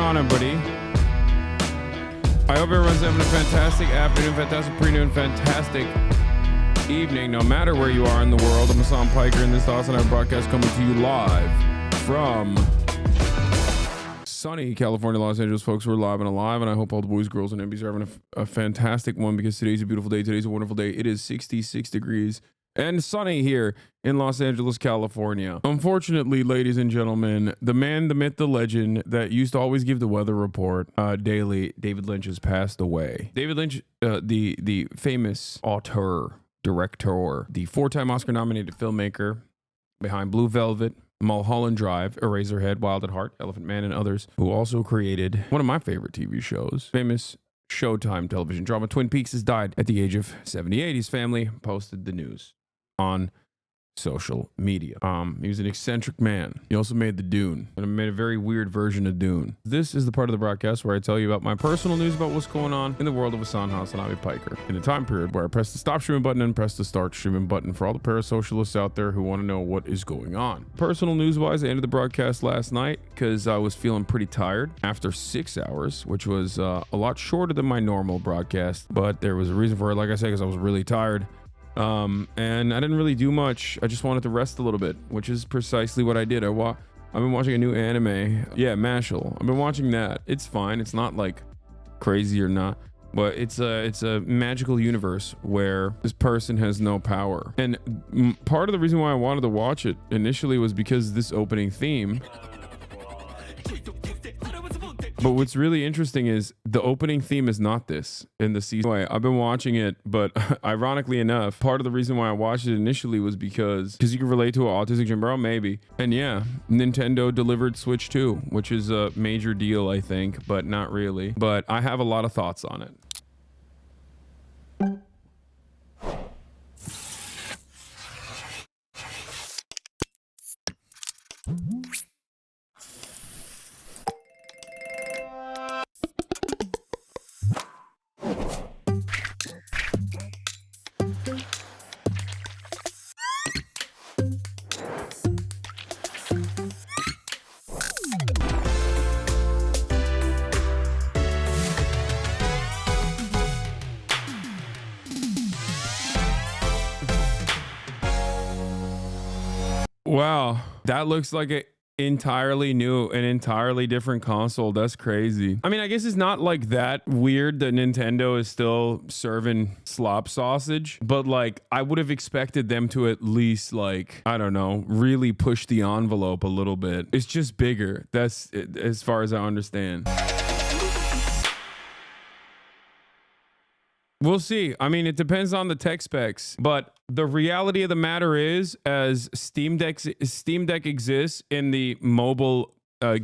on, everybody? I hope everyone's having a fantastic afternoon, fantastic pre-noon, fantastic evening, no matter where you are in the world. I'm HASAN Piker, and this Thoughts on Our broadcast coming to you live from sunny California, Los Angeles. Folks, we're live and alive, and I hope all the boys, girls, and MBs are having a fantastic one, because today's a beautiful day. Today's a wonderful day. It is 66 degrees and sunny here in Los Angeles, California. Unfortunately, ladies and gentlemen, the man, the myth, the legend that used to always give the weather report daily, David Lynch, has passed away. David Lynch, the famous auteur, director, the 4-time Oscar-nominated filmmaker behind Blue Velvet, Mulholland Drive, Eraserhead, Wild at Heart, Elephant Man, and others, who also created one of my favorite TV shows, famous Showtime television drama Twin Peaks, has died at the age of 78. His family posted the news on social media. He was an eccentric man. He also made the Dune, and made a very weird version of Dune. This is the part of the broadcast where I tell you about my personal news about what's going on in the world of HASAN Piker, in a time period where I press the stop streaming button and press the start streaming button for all the parasocialists out there who want to know what is going on. Personal news wise, I ended the broadcast last night because I was feeling pretty tired after 6 hours, which was a lot shorter than my normal broadcast, but there was a reason for it, like I said, because I was really tired. And I didn't really do much. I just wanted to rest a little bit, which is precisely what I did. I've been watching a new anime. Yeah, HASAN. I've been watching that. It's fine. It's not like crazy or not, but it's a magical universe where this person has no power. And part of the reason why I wanted to watch it initially was because this opening theme. But what's really interesting is the opening theme is not this in the season. Anyway, I've been watching it, but ironically enough, part of the reason why I watched it initially was because you can relate to an autistic gym bro, maybe. And yeah, Nintendo delivered Switch 2, which is a major deal, I think, but not really. But I have a lot of thoughts on it. Wow, that looks like an entirely different console. That's crazy. I mean, I guess it's not like that weird that Nintendo is still serving slop sausage, but like I would have expected them to at least, like, I don't know, really push the envelope a little bit. It's just bigger. That's it, as far as I understand. We'll see. I mean, it depends on the tech specs, but the reality of the matter is, as Steam Deck exists in the mobile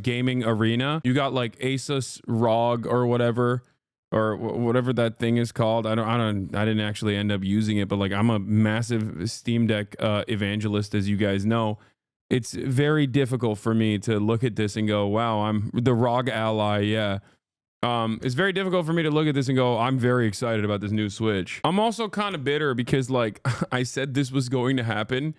gaming arena, you got like Asus ROG or whatever that thing is called. I didn't actually end up using it, but like I'm a massive Steam Deck evangelist, as you guys know. It's very difficult for me to look at this and go, wow, I'm the ROG ally. Yeah. It's very difficult for me to look at this and go, I'm very excited about this new Switch. I'm also kind of bitter because, like, I said this was going to happen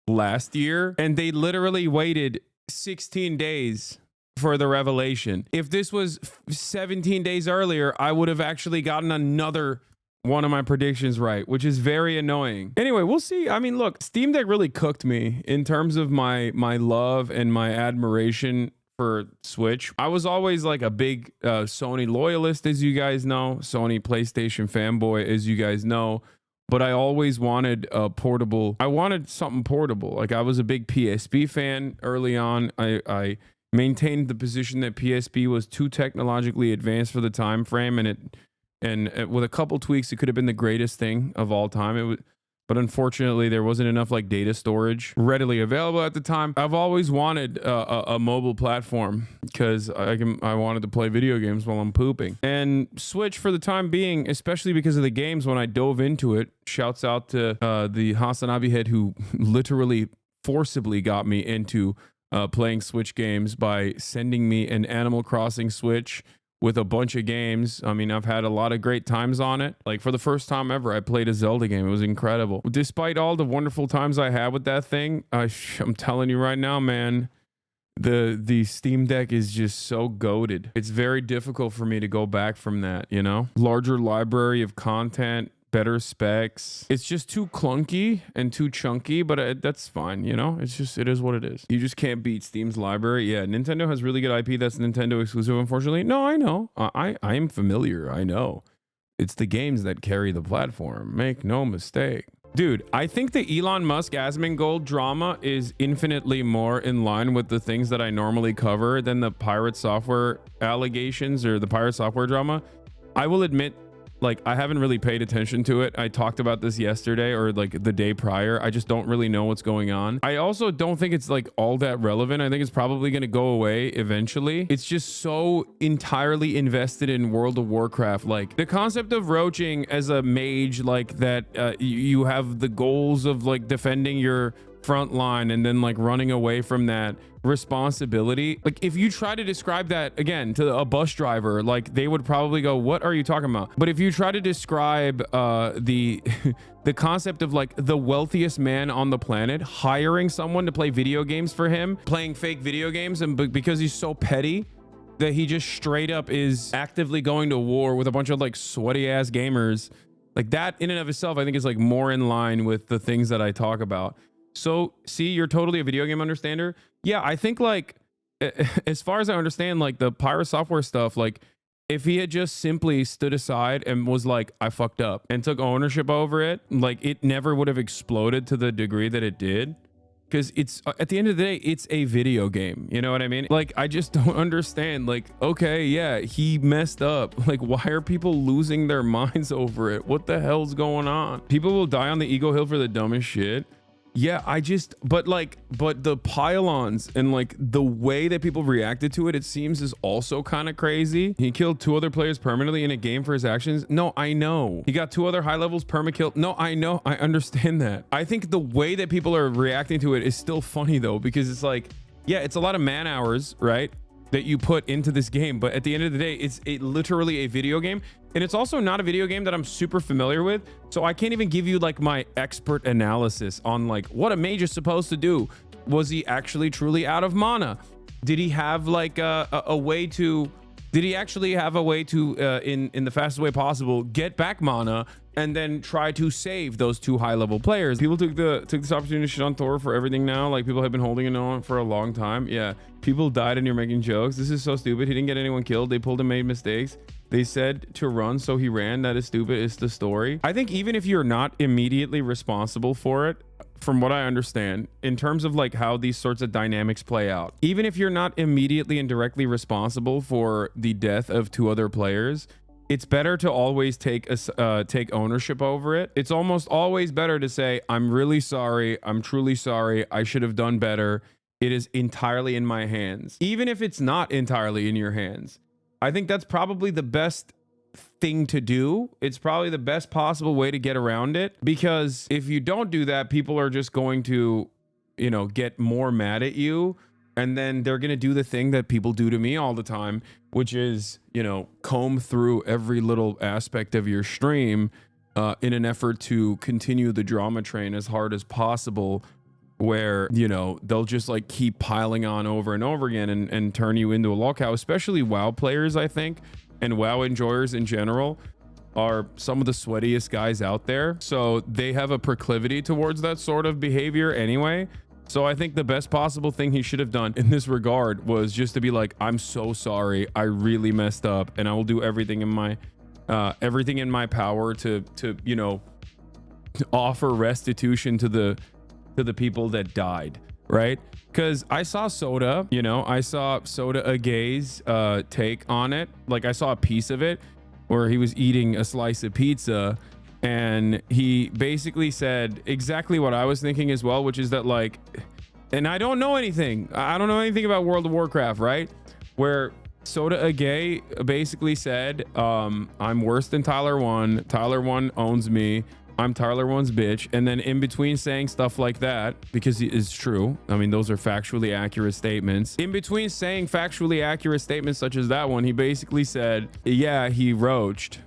last year, and they literally waited 16 days for the revelation. If this was 17 days earlier, I would have actually gotten another one of my predictions right, which is very annoying. Anyway, we'll see. I mean, look, Steam Deck really cooked me in terms of my love and my admiration for Switch. I was always like a big Sony loyalist, as you guys know, Sony PlayStation fanboy, as you guys know, but I always wanted a portable. I wanted something portable. Like, I was a big PSP fan early on. I maintained the position that PSP was too technologically advanced for the time frame, and with a couple tweaks, it could have been the greatest thing of all time. But unfortunately, there wasn't enough like data storage readily available at the time. I've always wanted a mobile platform because I wanted to play video games while I'm pooping. And Switch, for the time being, especially because of the games, when I dove into it, shouts out to the HASAN head who literally forcibly got me into playing Switch games by sending me an Animal Crossing Switch with a bunch of games. I mean, I've had a lot of great times on it. Like, for the first time ever, I played a Zelda game. It was incredible. Despite all the wonderful times I had with that thing, I'm telling you right now, man, The Steam Deck is just so goated. It's very difficult for me to go back from that, you know? Larger library of content, better specs. It's just too clunky and too chunky, but that's fine, you know? It's just, it is what it is. You just can't beat Steam's library. Yeah, Nintendo has really good IP that's Nintendo exclusive, unfortunately. No, I know. I am familiar. I know. It's the games that carry the platform. Make no mistake. Dude, I think the Elon Musk Asmongold drama is infinitely more in line with the things that I normally cover than the pirate software allegations or the pirate software drama. I will admit, like, I haven't really paid attention to it. I talked about this yesterday or like the day prior. I just don't really know what's going on. I also don't think it's like all that relevant. I think it's probably going to go away eventually. It's just so entirely invested in World of Warcraft. Like the concept of roaching as a mage, like that you have the goals of like defending your front line and then like running away from that responsibility. Like if you try to describe that again to a bus driver, like they would probably go, what are you talking about? But if you try to describe the the concept of like the wealthiest man on the planet hiring someone to play video games for him, playing fake video games, and because he's so petty that he just straight up is actively going to war with a bunch of like sweaty ass gamers, like that in and of itself I think is like more in line with the things that I talk about. So see, you're totally a video game understander. Yeah, I think like as far as I understand, like the pirate software stuff, like if he had just simply stood aside and was like, I fucked up and took ownership over it, like it never would have exploded to the degree that it did. Because it's at the end of the day, it's a video game. You know what I mean? Like, I just don't understand. Like, okay, yeah, he messed up. Like, why are people losing their minds over it? What the hell's going on? People will die on the ego hill for the dumbest shit. Yeah, but the pylons and like the way that people reacted to it, it seems is also kind of crazy. He killed 2 other players permanently in a game for his actions. No, I know. He got 2 other high levels perma-killed. No, I know. I understand that. I think the way that people are reacting to it is still funny though, because it's like, yeah, it's a lot of man hours, right, that you put into this game. But at the end of the day, it's literally a video game. And it's also not a video game that I'm super familiar with. So I can't even give you like my expert analysis on like what a mage is supposed to do. Was he actually truly out of mana? Did he have like a way to, did he actually have a way to, in the fastest way possible, get back mana and then try to save those 2 high level players? People took this opportunity to shit on Thor for everything now. Like people have been holding it on for a long time. Yeah, people died and you're making jokes. This is so stupid. He didn't get anyone killed. They pulled and made mistakes. They said to run, so he ran. That is stupid. It's the story. I think even if you're not immediately responsible for it, from what I understand, in terms of like how these sorts of dynamics play out, even if you're not immediately and directly responsible for the death of 2 other players, it's better to always take ownership over it. It's almost always better to say, I'm really sorry. I'm truly sorry. I should have done better. It is entirely in my hands. Even if it's not entirely in your hands, I think that's probably the best thing to do. It's probably the best possible way to get around it, because if you don't do that, people are just going to, you know, get more mad at you, and then they're going to do the thing that people do to me all the time, which is, you know, comb through every little aspect of your stream in an effort to continue the drama train as hard as possible, where, you know, they'll just like keep piling on over and over again and turn you into a lolcow. Especially WoW players, I think, and WoW enjoyers in general are some of the sweatiest guys out there. So they have a proclivity towards that sort of behavior anyway. So I think the best possible thing he should have done in this regard was just to be like, I'm so sorry. I really messed up, and I will do everything in my power to you know, offer restitution to the people that died, right? Because I saw Soda, you know, I saw Soda Agay's take on it. Like I saw a piece of it where he was eating a slice of pizza, and he basically said exactly what I was thinking as well, which is that like, and I don't know anything. I don't know anything about World of Warcraft, right? Where Soda Agay basically said, I'm worse than Tyler 1. Tyler 1 owns me. I'm Tyler 1's bitch. And then in between saying stuff like that, because it is true, I mean, those are factually accurate statements. In between saying factually accurate statements such as that one, he basically said, yeah, he roached.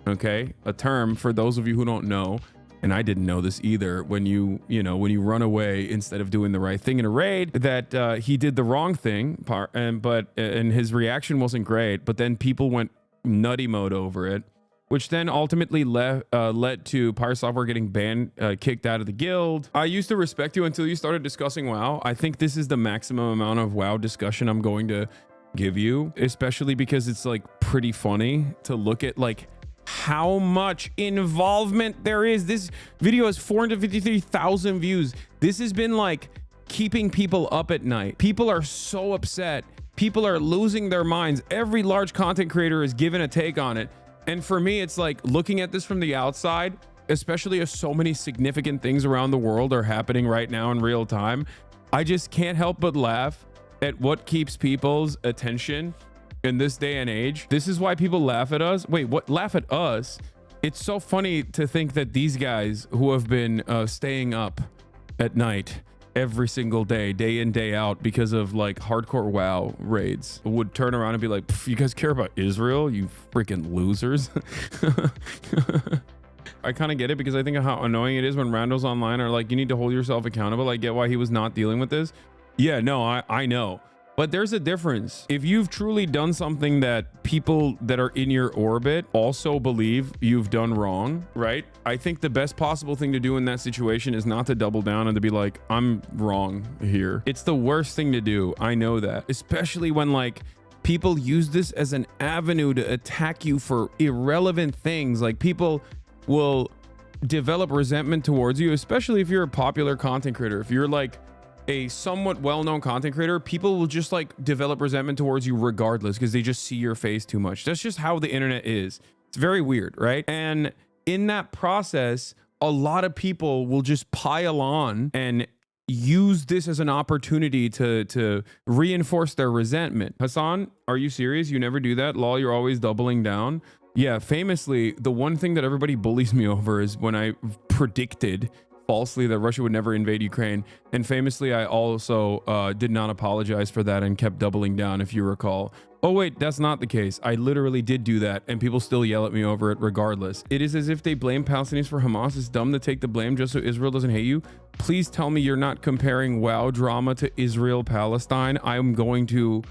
Okay, a term for those of you who don't know and I didn't know this either, when you run away instead of doing the right thing in a raid, that he did the wrong thing, and his reaction wasn't great, but then people went nutty mode over it, which then ultimately led to Pirate Software getting banned, kicked out of the guild. I used to respect you until you started discussing WoW. I think this is the maximum amount of WoW discussion I'm going to give you, especially because it's like pretty funny to look at like how much involvement there is. This video has 453,000 views. This has been like keeping people up at night. People are so upset. People are losing their minds. Every large content creator is given a take on it. And for me, it's like looking at this from the outside, especially as so many significant things around the world are happening right now in real time. I just can't help but laugh at what keeps people's attention in this day and age. This is why people laugh at us. Wait, what? Laugh at us? It's so funny to think that these guys who have been staying up at night every single day, day in, day out, because of like hardcore WoW raids, would turn around and be like, you guys care about Israel, you freaking losers. I kind of get it, because I think of how annoying it is when randos online are like, you need to hold yourself accountable. I get why he was not dealing with this. Yeah, no, I know. But there's a difference. If you've truly done something that people that are in your orbit also believe you've done wrong, right? I think the best possible thing to do in that situation is not to double down and to be like, I'm wrong here. It's the worst thing to do. I know that. Especially when like people use this as an avenue to attack you for irrelevant things. Like people will develop resentment towards you, especially if you're a popular content creator. If you're like a somewhat well-known content creator, people will just like develop resentment towards you regardless, because they just see your face too much. That's just how the internet is. It's very weird, right? And in that process, a lot of people will just pile on and use this as an opportunity to reinforce their resentment. HASAN, are you serious? You never do that? Lol, you're always doubling down. Yeah, famously, the one thing that everybody bullies me over is when I predicted falsely that Russia would never invade Ukraine. And famously, I also did not apologize for that and kept doubling down, if you recall. Oh wait, that's not the case. I literally did do that, and people still yell at me over it regardless. It is as if they blame Palestinians for Hamas. It's dumb to take the blame just so Israel doesn't hate you. Please tell me you're not comparing WoW drama to Israel-Palestine. I'm going to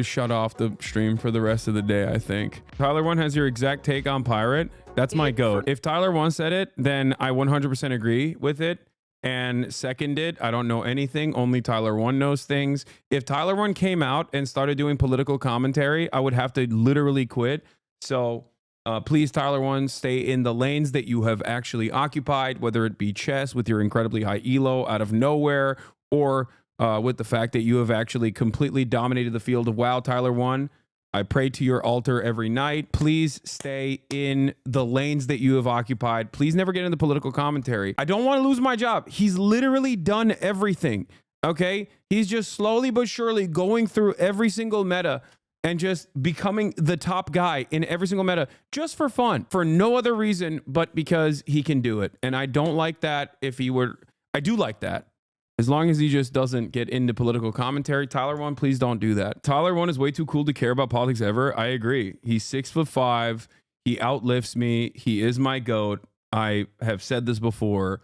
shut off the stream for the rest of the day, I think. Tyler One has your exact take on Pirate. That's my goat. If Tyler One said it, then I 100% agree with it and seconded. I don't know anything. Only Tyler One knows things. If Tyler One came out and started doing political commentary, I would have to literally quit. So please, Tyler One, stay in the lanes that you have actually occupied, whether it be chess with your incredibly high elo out of nowhere, or with the fact that you have actually completely dominated the field of WoW. Tyler One, I pray to your altar every night. Please stay in the lanes that you have occupied. Please never get into political commentary. I don't want to lose my job. He's literally done everything. Okay? He's just slowly but surely going through every single meta and just becoming the top guy in every single meta just for fun, for no other reason but because he can do it. And I don't like that. If he were, I do like that, as long as he just doesn't get into political commentary. Tyler One, please don't do that. Tyler One is way too cool to care about politics ever. I agree. He's 6'5". He outlifts me. He is my GOAT. I have said this before.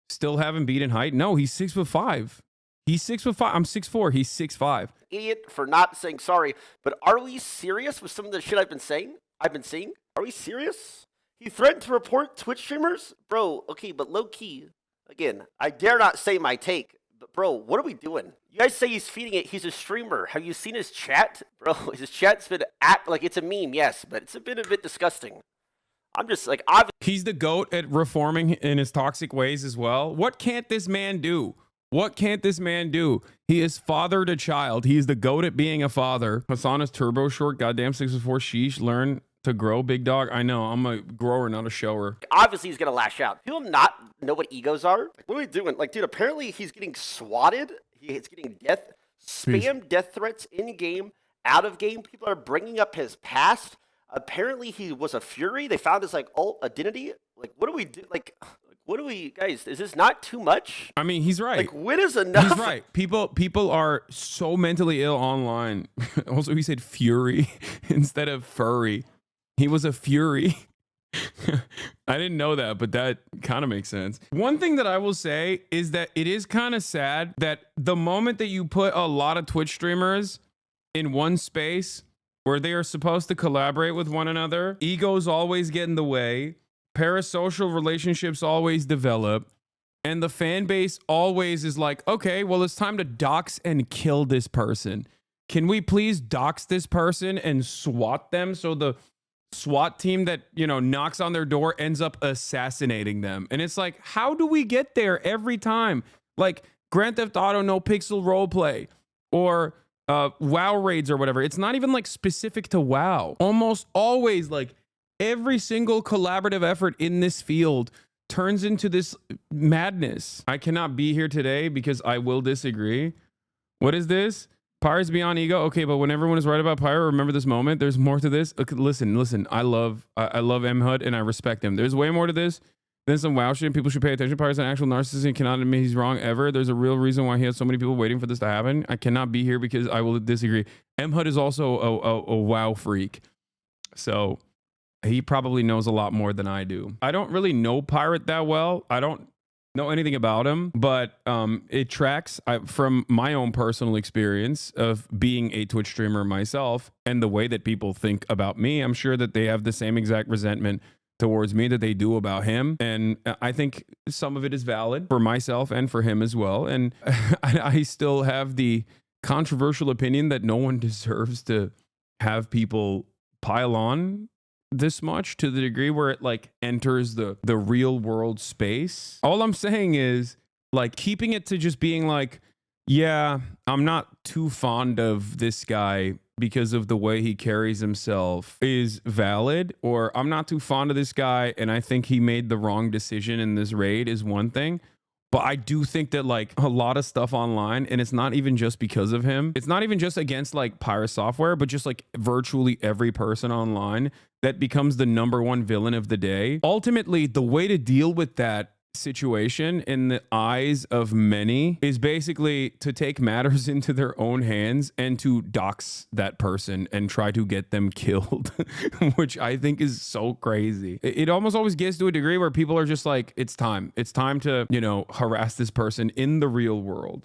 Still haven't beaten height. No, he's 6'5". He's 6'5". I'm 6'4". He's 6'5". Idiot for not saying sorry. But are we serious with some of the shit I've been saying? I've been seeing? Are we serious? He threatened to report Twitch streamers? Bro, okay, but low key. Again, I dare not say my take. But bro, what are we doing? You guys say he's feeding it. He's a streamer. Have you seen his chat? Bro, his chat's been like it's a meme, yes, but it's been a bit disgusting. I'm just like, he's the GOAT at reforming in his toxic ways as well. What can't this man do? What can't this man do? He is fathered a child. He is the GOAT at being a father. Hassan is turbo short. Goddamn 6'4". Sheesh. Learn to grow, big dog. I know. I'm a grower, not a shower. Obviously, he's gonna lash out. People not know what egos are. Like, what are we doing? Like, dude, apparently he's getting swatted. He's getting spam death threats in game, out of game. People are bringing up his past. Apparently, he was a Fury. They found his like alt identity. Like, what do we do? Like, what do we, guys? Is this not too much? I mean, he's right. Like, when is enough? He's right. People are so mentally ill online. Also, he said Fury instead of furry. He was a Fury. I didn't know that, but that kind of makes sense. One thing that I will say is that it is kind of sad that the moment that you put a lot of Twitch streamers in one space where they are supposed to collaborate with one another, egos always get in the way, parasocial relationships always develop, and the fan base always is like, okay, well, it's time to dox and kill this person. Can we please dox this person and SWAT them so the SWAT team that, you know, knocks on their door ends up assassinating them? And it's like, how do we get there every time? Like Grand Theft Auto No Pixel Roleplay or WoW raids or whatever. It's not even like specific to WoW. Almost always, like every single collaborative effort in this field turns into this madness. I cannot be here today because I will disagree. What is this? Pyre's beyond ego. Okay, but when everyone is right about Pyre, remember this moment. There's more to this. Okay, listen. I love MHUD and I respect him. There's way more to this than some WoW shit. And people should pay attention. Pyre's an actual narcissist and cannot admit he's wrong ever. There's a real reason why he has so many people waiting for this to happen. I cannot be here because I will disagree. MHUD is also a WoW freak. So he probably knows a lot more than I do. I don't really know Pirate that well. I don't know anything about him, but it tracks from my own personal experience of being a Twitch streamer myself and the way that people think about me. I'm sure that they have the same exact resentment towards me that they do about him. And I think some of it is valid for myself and for him as well. And I still have the controversial opinion that no one deserves to have people pile on this much to the degree where it like enters the real world space. All I'm saying is like keeping it to just being like, yeah, I'm not too fond of this guy because of the way he carries himself is valid, or I'm not too fond of this guy and I think he made the wrong decision in this raid is one thing. But I do think that like a lot of stuff online, and it's not even just because of him. It's not even just against like Pyre Software, but just like virtually every person online that becomes the #1 villain of the day. Ultimately, the way to deal with that situation in the eyes of many is basically to take matters into their own hands and to dox that person and try to get them killed, which I think is so crazy. It almost always gets to a degree where people are just like, it's time to, you know, harass this person in the real world.